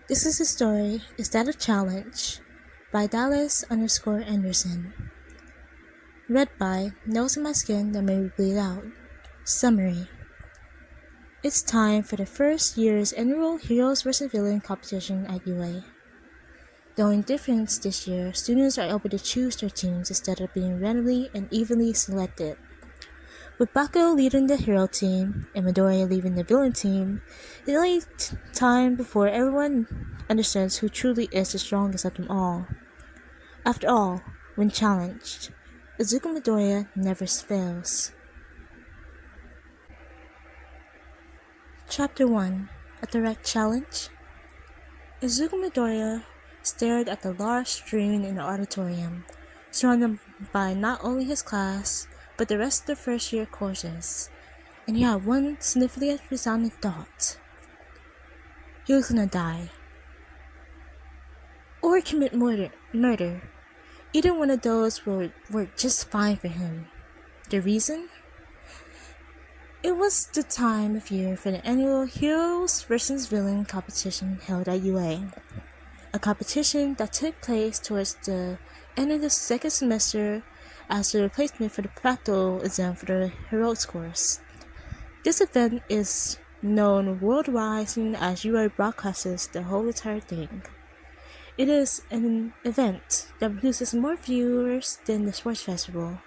This is a story, Is That a Challenge? By Dallas_Anderson. Read by Nose in My Skin That Made Me Bleed Out. Summary. It's time for the first year's annual Heroes vs. Villain competition at UA. The only difference this year, students are able to choose their teams instead of being randomly and evenly selected. With Bakugo leading the hero team and Midoriya leading the villain team, it's only time before everyone understands who truly is the strongest of them all. After all, when challenged, Izuku Midoriya never fails. Chapter 1: A Direct Challenge. Izuku Midoriya stared at the large screen in the auditorium, surrounded by not only his class, but the rest of the first-year courses, and he had one significant resounding thought. He was gonna die. Or commit murder. Either one of those would work just fine for him. The reason? It was the time of year for the annual Heroes vs. Villain competition held at UA, a competition that took place towards the end of the second semester as a replacement for the practical exam for the Heroics course. This event is known worldwide as UA broadcasts the whole entire thing. It is an event that produces more viewers than the sports festival.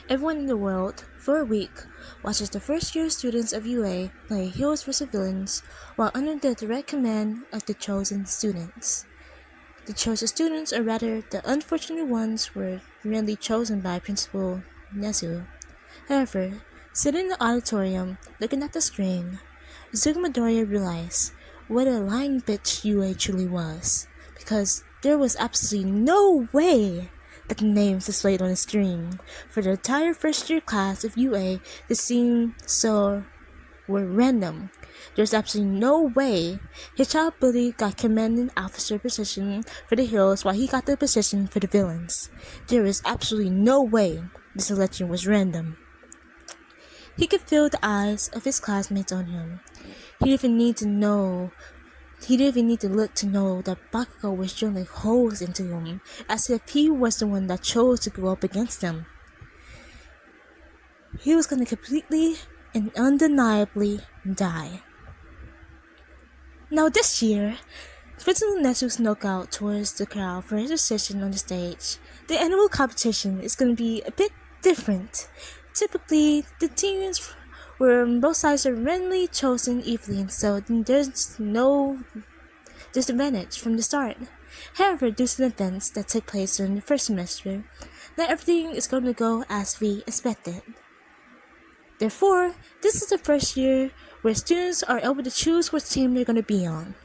Everyone in the world, for a week, watches the first-year students of UA play Heroes vs. Villains while under the direct command of the chosen students. The chosen students, or rather the unfortunate ones, were randomly chosen by Principal Nezu. However, sitting in the auditorium, looking at the screen, Izuku Midoriya realized what a lying bitch UA truly was, because there was absolutely no way that the names displayed on the screen for the entire first-year class of UA that seemed so were random. There's absolutely no way his child bully got commanding officer position for the heroes while he got the position for the villains. There is absolutely no way the selection was random. He could feel the eyes of his classmates on him. He didn't even need to look to know that Bakugo was drilling holes into him, as if he was the one that chose to go up against them. He was going to completely and undeniably die. Now this year, Principal Nezu snuck out towards the crowd for his decision on the stage. The annual competition is going to be a bit different. Typically, the teams were on both sides are randomly chosen evenly, so there's no disadvantage from the start. However, due to the events that took place during the first semester, not everything is going to go as we expected. Therefore, this is the first year where students are able to choose which team they're going to be on.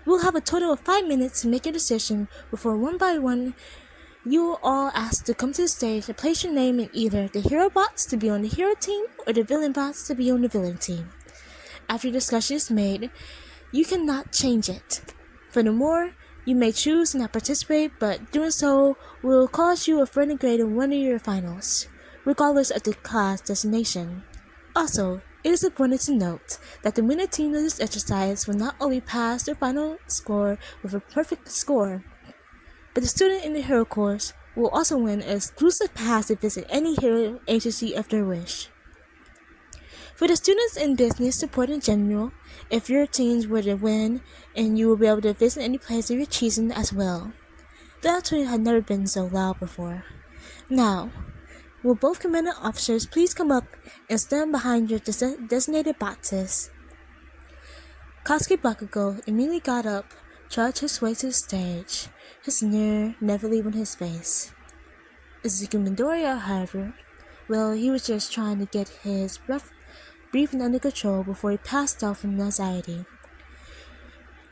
We'll have a total of 5 minutes to make your decision before one by one you are all asked to come to the stage and place your name in either the hero box to be on the hero team or the villain box to be on the villain team. After discussion is made, you cannot change it. Furthermore, you may choose to not participate, but doing so will cause you a further grade in one of your finals, regardless of the class designation. Also, it is important to note that the winning team of this exercise will not only pass their final score with a perfect score, but the student in the hero course will also win an exclusive pass to visit any hero agency of their wish. For the students in business support in general, if your teams were to win, and you will be able to visit any place of your choosing as well. The auditorium had never been so loud before. Now, will both commanding officers please come up and stand behind your designated boxes? Katsuki Bakugo immediately got up, trudged his way to the stage, his sneer never leaving his face. Izuku Midoriya, however, well, he was just trying to get his breathing under control before he passed out from anxiety.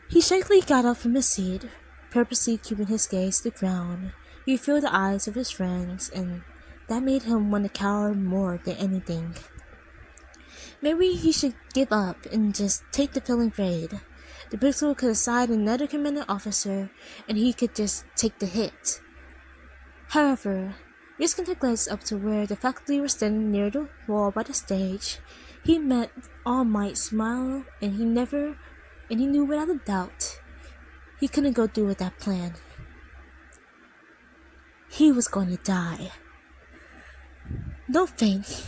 He shakily got up from his seat, purposely keeping his gaze to the ground. He filled the eyes of his friends, and that made him want to cower more than anything. Maybe he should give up and just take the failing grade. The principal could assign another commanding officer, and he could just take the hit. However, risking a glance up to where the faculty were standing near the wall by the stage, he met All Might's smile, and he knew without a doubt he couldn't go through with that plan. He was going to die. "Don't faint,"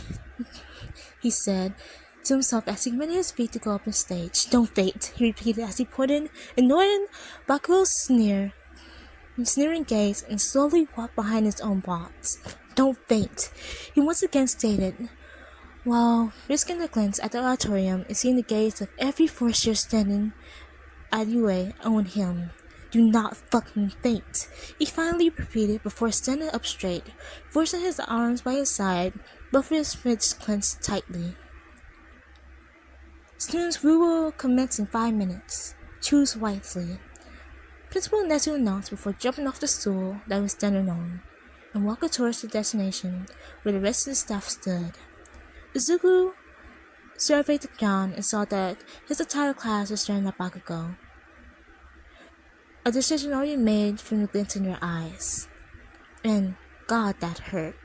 he said to himself as he went his feet to go up on stage. "Don't faint," he repeated as he pointed, ignoring Bakugo's sneering gaze and slowly walked behind his own box. "Don't faint," he once again stated, while risking a glance at the auditorium and seeing the gaze of every forcer standing at Yue on him. "Do not fucking faint," he finally repeated before standing up straight, forcing his arms by his side, both of his fists clenched tightly. "Students, we will commence in 5 minutes. Choose wisely," Principal Nezu announced before jumping off the stool that was standing on, and walking towards the destination where the rest of the staff stood. Izuku surveyed the ground and saw that his entire class was staring at Bakugo. A decision already made from the glint in their eyes. And God, that hurt.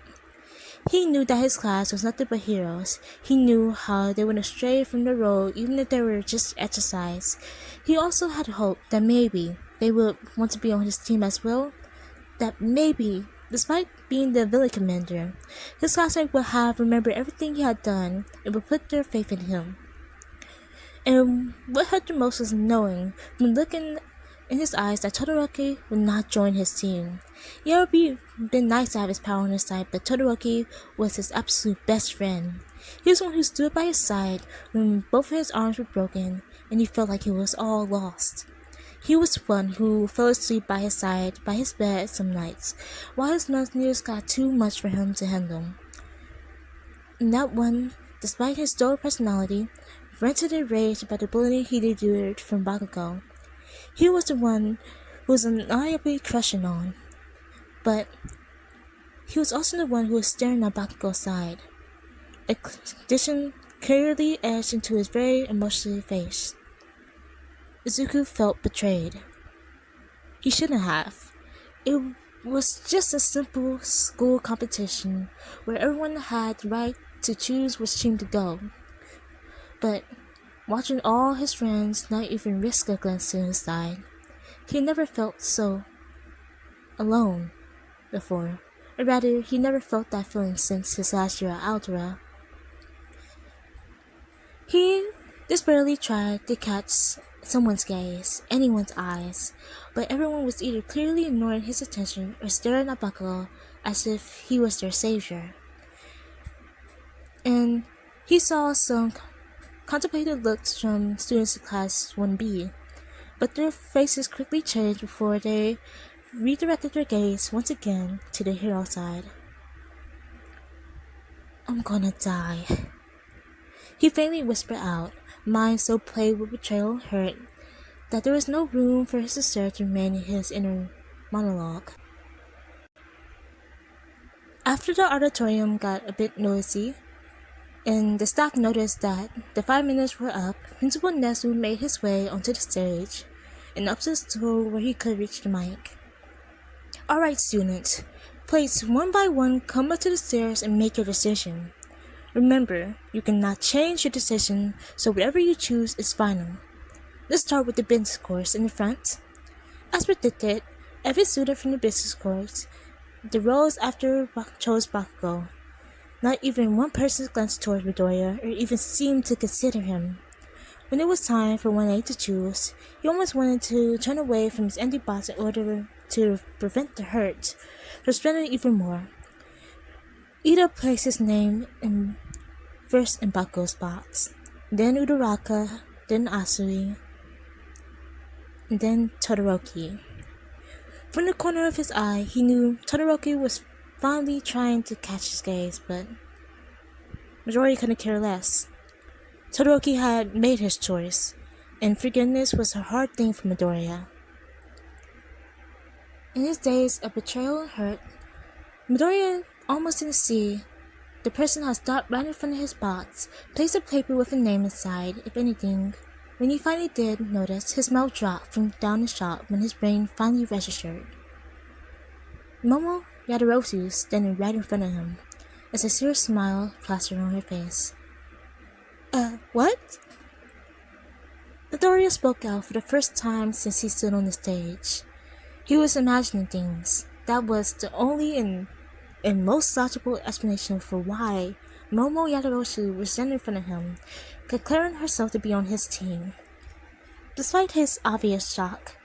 He knew that his class was nothing but heroes. He knew how they went astray from the road even if they were just exercise. He also had hope that maybe they would want to be on his team as well. That maybe, despite being the villain commander, his classmate would have remembered everything he had done and would put their faith in him. And what hurt the most was knowing, from looking in his eyes, that Todoroki would not join his team. It would been nice to have his power on his side, but Todoroki was his absolute best friend. He was the one who stood by his side when both of his arms were broken and he felt like he was all lost. He was the one who fell asleep by his side, by his bed some nights, while his nightmares got too much for him to handle. And that one, despite his dull personality, ranted in rage about the bullying he endured from Bakugo. He was the one who was undeniably crushing on, but he was also the one who was staring at Bakugo's side, a condition clearly etched into his very emotional face. Izuku felt betrayed. He shouldn't have. It was just a simple school competition where everyone had the right to choose which team to go. But watching all his friends not even risk a glance to his side, he never felt so alone before. Or rather, he never felt that feeling since his last year at Aldera. He desperately tried to catch someone's gaze, anyone's eyes, but everyone was either clearly ignoring his attention or staring at Bakugo as if he was their savior. And he saw some contemplated looks from students in Class 1B, but their faces quickly changed before they redirected their gaze once again to the hero side. "I'm gonna die," he faintly whispered out, mind so plagued with betrayal and hurt that there was no room for his sister to remain in his inner monologue. After the auditorium got a bit noisy, and the staff noticed that the 5 minutes were up, Principal Nezu made his way onto the stage and up to the stool where he could reach the mic. "Alright, students, please one by one come up to the stairs and make your decision. Remember, you cannot change your decision, so whatever you choose is final. Let's start with the business course in the front." As predicted, every student from the business course, the rows after chose Bakugo. Not even one person glanced towards Midoriya or even seemed to consider him. When it was time for 1A to choose, he almost wanted to turn away from his empty box in order to prevent the hurt from spreading even more. Ida placed his name first in Bakugo's box, then Uraraka, then Asui, and then Todoroki. From the corner of his eye, he knew Todoroki was finally trying to catch his gaze, but Midoriya couldn't care less. Todoroki had made his choice, and forgiveness was a hard thing for Midoriya. In his days of betrayal and hurt, Midoriya almost didn't see the person had stopped right in front of his box, placed a paper with a name inside. If anything, when he finally did notice, his mouth dropped from down his shot when his brain finally registered. Momo Yadarotsu standing right in front of him, as a serious smile plastered on her face. What?" Midoriya spoke out for the first time since he stood on the stage. He was imagining things. That was the only and most logical explanation for why Momo Yadoroshi was standing in front of him, declaring herself to be on his team. Despite his obvious shock,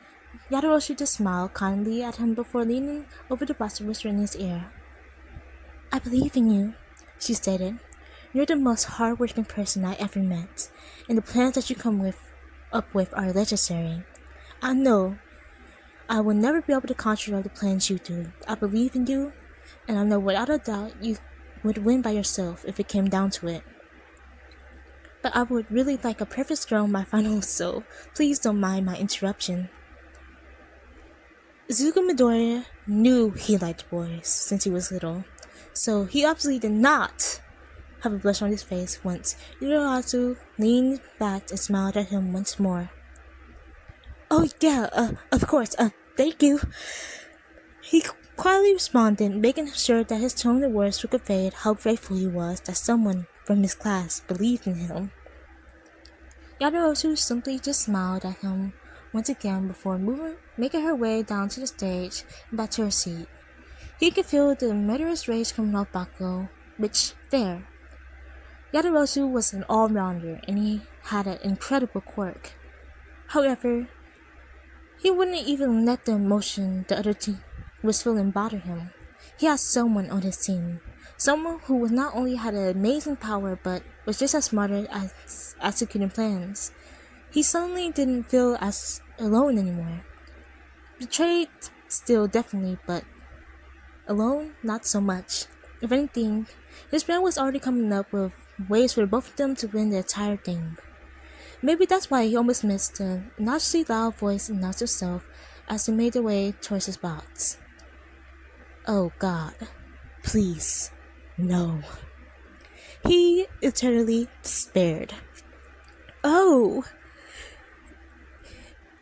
Yadoroshi just smiled kindly at him before leaning over the box and whispering in his ear. "I believe in you," she stated. "You're the most hardworking person I ever met, and the plans that you come up with are legendary. I know I will never be able to conjure up the plans you do. I believe in you, and I know without a doubt you would win by yourself if it came down to it. But I would really like a perfect score on my final, so please don't mind my interruption." Izuku Midoriya knew he liked boys since he was little, so he obviously did not have a blush on his face once Urayasu leaned back and smiled at him once more. "Oh yeah, of course, thank you," he quietly responded, making sure that his tone of words conveyed how grateful he was that someone from his class believed in him. Yadoroshi simply just smiled at him once again before making her way down to the stage and back to her seat. He could feel the murderous rage coming off Bakugo, which, fair. Yadoroshi was an all-rounder and he had an incredible quirk. However, he wouldn't even let the emotion the other team was feeling bother him. He had someone on his team. Someone who not only had an amazing power but was just as smart as executing plans. He suddenly didn't feel as alone anymore. Betrayed still definitely, but alone not so much. If anything, his plan was already coming up with ways for both of them to win the entire thing. Maybe that's why he almost missed the obnoxiously loud voice announced himself as he made their way towards his box. "Oh God, please, no." He eternally despaired. "Oh!"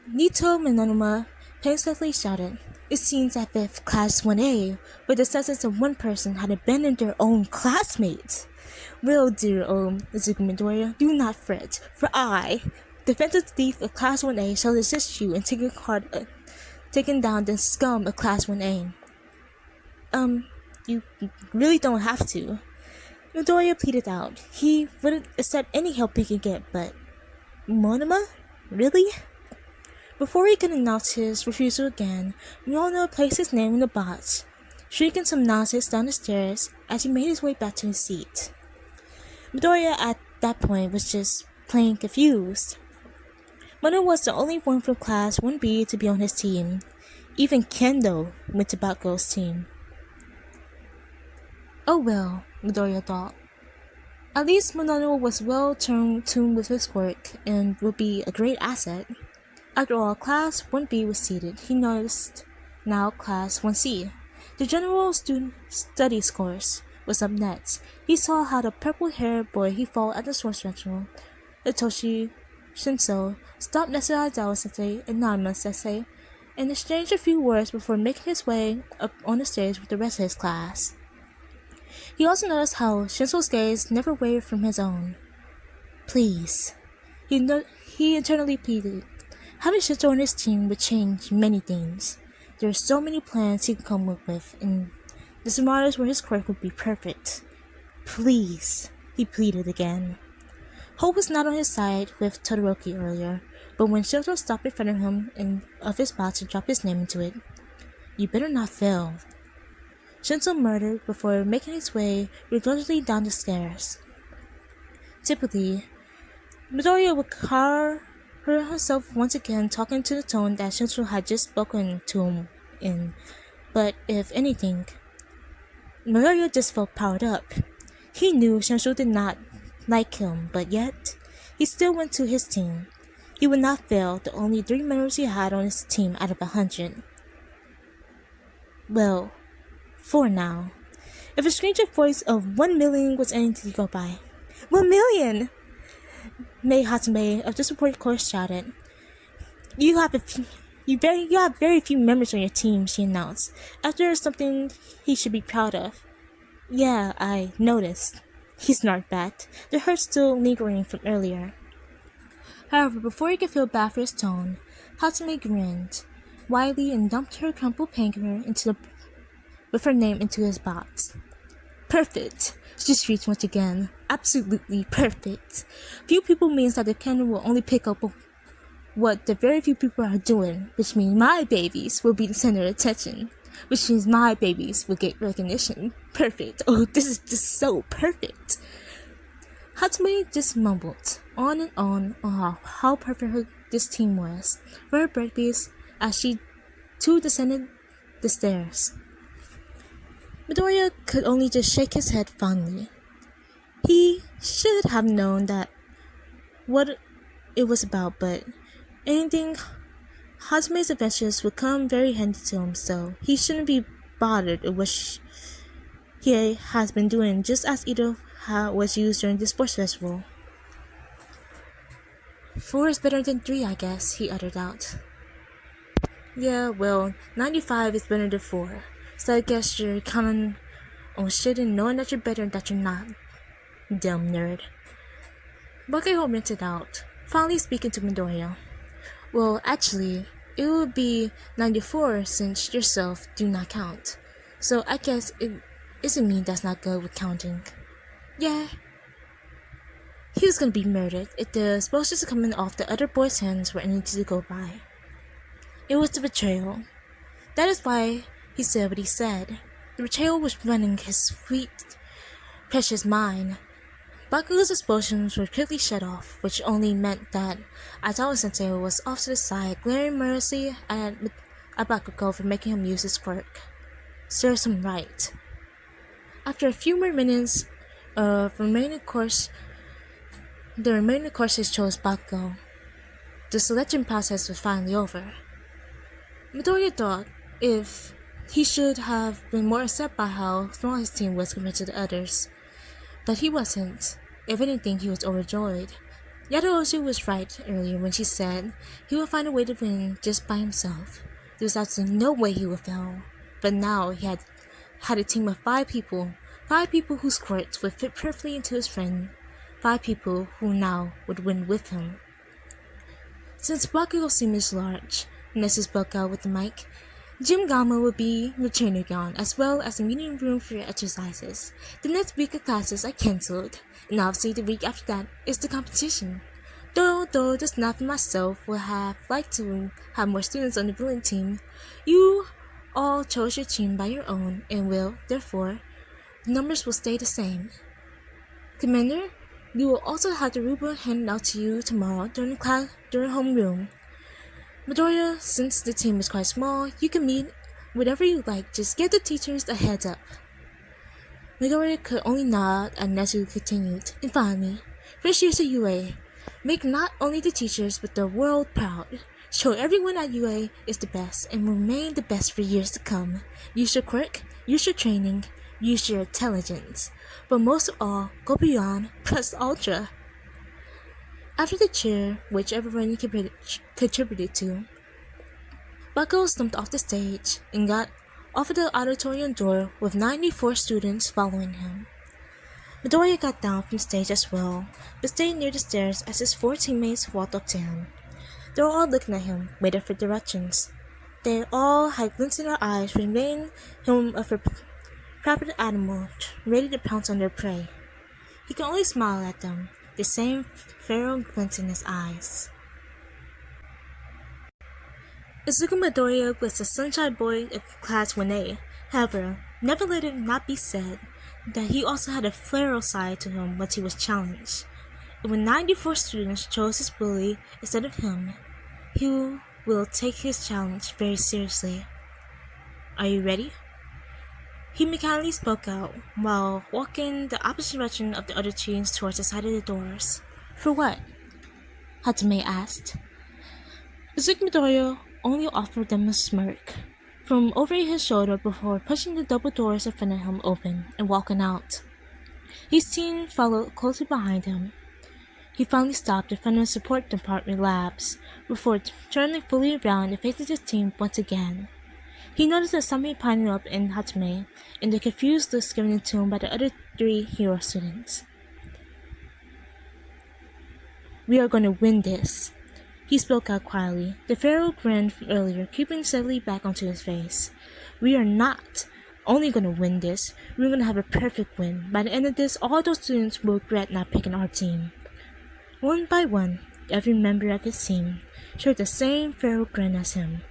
Nito Minonuma painstakingly shouted. It seems as if Class 1A, with the sentence of one person, had abandoned their own classmates. "Well, dear Izuku Midoriya, do not fret, for I, the phantom thief of Class 1A, shall assist you in taking down the scum of Class 1A. You really don't have to." Midoriya pleaded out. He wouldn't accept any help he could get, but Monoma? Really? Before he could announce his refusal again, Monoma placed his name in the box, shrieking some nonsense down the stairs as he made his way back to his seat. Midoriya at that point was just plain confused. Mono was the only one from Class 1B to be on his team. Even Kendo went to Bakugo's team. Oh well, Midoriya thought. At least Mononoke was well tuned with his work and would be a great asset. After all, Class 1B was seated. He noticed now Class 1C. The general student studies course was up next. He saw how the purple-haired boy he fought at the Source Ritual, Itoshi Shinso, stopped next to Aizawa Sensei and Nanma Sensei and exchanged a few words before making his way up on the stage with the rest of his class. He also noticed how Shinso's gaze never wavered from his own. "Please," he internally pleaded. Having Shinso on his team would change many things. There were so many plans he could come up with, and the scenarios where his quirk would be perfect. "Please," he pleaded again. Hope was not on his side with Todoroki earlier, but when Shinso stopped in front of him and of his box and dropped his name into it, "You better not fail," Shinso murmured before making his way reluctantly down the stairs. Typically, Midoriya would hear herself once again talking to the tone that Shinso had just spoken to him in, but if anything, Midoriya just felt powered up. He knew Shinso did not like him, but yet, he still went to his team. He would not fail the only 3 members he had on his team out of 100. Well, 4 now. If a stranger voice of 1 million was anything to go by. 1 million! Mei Hatsume of the support course shouted. You have very few members on your team," she announced, after something he should be proud of. "Yeah, I noticed," he snarked back, the hurt still lingering from earlier. However, before he could feel bad for his tone, Hatsume grinned widely and dumped her crumpled paper with her name into his box. Perfect, she shrieked once again. Absolutely perfect. Few people means that the camera will only pick up what the very few people are doing, which means my babies will be the center of attention, which means my babies will get recognition. Perfect. Oh, this is just so perfect. Hatsume just mumbled on and on how perfect this team was for her babies as she too descended the stairs. Midoriya could only just shake his head fondly. He should have known that what it was about, but anything Hatsume's adventures would come very handy to him, so he shouldn't be bothered with what he has been doing, just as Ito was used during the sports festival. 4 is better than 3, I guess, he uttered out. Yeah, well, 95 is better than 4, so I guess you're counting on shit and knowing that you're better and that you're not. Dumb nerd. Bakayou rented out, finally speaking to Midoriya. Well, actually, it would be 94 since yourself do not count. So I guess it isn't me that's not good with counting. Yeah. He was gonna be murdered if the explosives coming off the other boy's hands were anything to go by. It was the betrayal. That is why he said what he said. The betrayal was running his sweet, precious mind. Bakugo's explosions were quickly shut off, which only meant that Aizawa-sensei was off to the side, glaring mercilessly at Bakugo for making him use his quirk. Serves him right. After a few more minutes of the remaining courses chose Bakugo. The selection process was finally over. Midoriya thought if he should have been more upset by how small his team was compared to the others. But he wasn't. If anything, he was overjoyed. Yadaoshi was right earlier when she said he would find a way to win just by himself. There was absolutely no way he would fail. But now he had a team of 5 people. 5 people whose quirks would fit perfectly into his friend. 5 people who now would win with him. Since Bakugo seemed large, Nessus spoke out with the mic, Gym Gamma will be your training ground as well as a meeting room for your exercises. The next week of classes are cancelled, and obviously the week after that is the competition. Though the staff and myself will have liked to have more students on the brilliant team, you all chose your team by your own and will, therefore, the numbers will stay the same. Commander, you will also have the rubric handed out to you tomorrow during homeroom. Midoriya, since the team is quite small, you can meet whatever you like, just give the teachers a heads up. Midoriya could only nod and Nezu continued, and finally, first years of UA, make not only the teachers but the world proud. Show everyone at UA is the best and will remain the best for years to come. Use your quirk, use your training, use your intelligence, but most of all, go beyond, plus ultra. After the cheer, which everyone contributed to, Bakugo slumped off the stage and got off of the auditorium door with 94 students following him. Midoriya got down from stage as well, but stayed near the stairs as his 4 teammates walked up to him. They were all looking at him, waiting for directions. They all had glints in their eyes, reminding him of a rabid animal ready to pounce on their prey. He could only smile at them, the same feral glint in his eyes. Izuku Midoriya was the sunshine boy of Class 1A. However, never let it not be said that he also had a feral side to him once he was challenged. And when 94 students chose his bully instead of him, he will take his challenge very seriously. Are you ready? He mechanically spoke out while walking the opposite direction of the other teams towards the side of the doors. For what? Hatsume asked. Izuku Midoriya only offered them a smirk from over his shoulder before pushing the double doors in front of him open and walking out. His team followed closely behind him. He finally stopped in front of the support department labs before turning fully around and facing his team once again. He noticed that somebody piling up in Hatsume and the confused looks given to him by the other 3 hero students. We are gonna win this. He spoke out quietly, the Pharaoh grin from earlier creeping steadily back onto his face. We are not only gonna win this, we're gonna have a perfect win. By the end of this, all those students will regret not picking our team. One by one, every member of his team showed the same Pharaoh grin as him,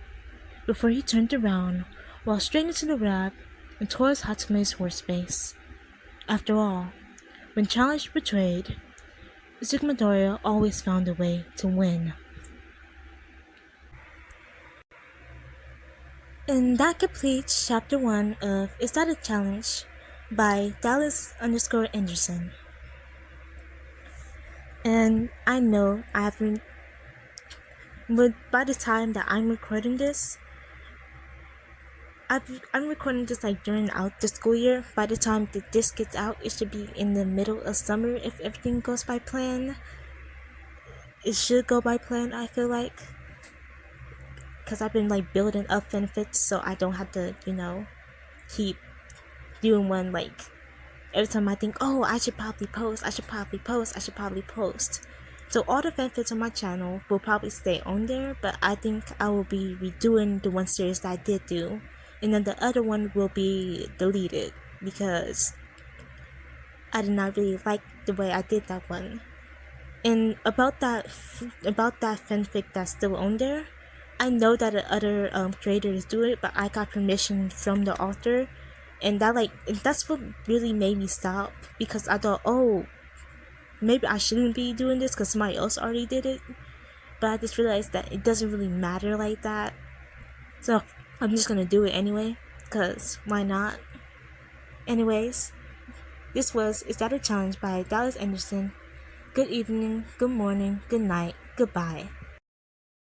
before he turned around, walked straight into the rap, and towards Hatsume's horse base. After all, when challenged or betrayed, Sigma Doria always found a way to win. And that completes chapter 1 of Is That a Challenge by Dallas_Anderson. And I know I haven't, but by the time that I'm recording this, I'm recording this like during out the school year. By the time that this gets out, it should be in the middle of summer if everything goes by plan. It should go by plan, I feel like. Because I've been like building up benefits so I don't have to, keep doing one like every time I think, oh, I should probably post. So all the benefits on my channel will probably stay on there, but I think I will be redoing the one series that I did do. And then the other one will be deleted because I did not really like the way I did that one. And about that fanfic that's still on there, I know that the other creators do it, but I got permission from the author, and that's what really made me stop, because I thought, oh, maybe I shouldn't be doing this because somebody else already did it. But I just realized that it doesn't really matter like that, so I'm just gonna do it anyway, because why not? Anyways, this was Is That a Challenge by Dallas Anderson. Good evening, good morning, good night, goodbye.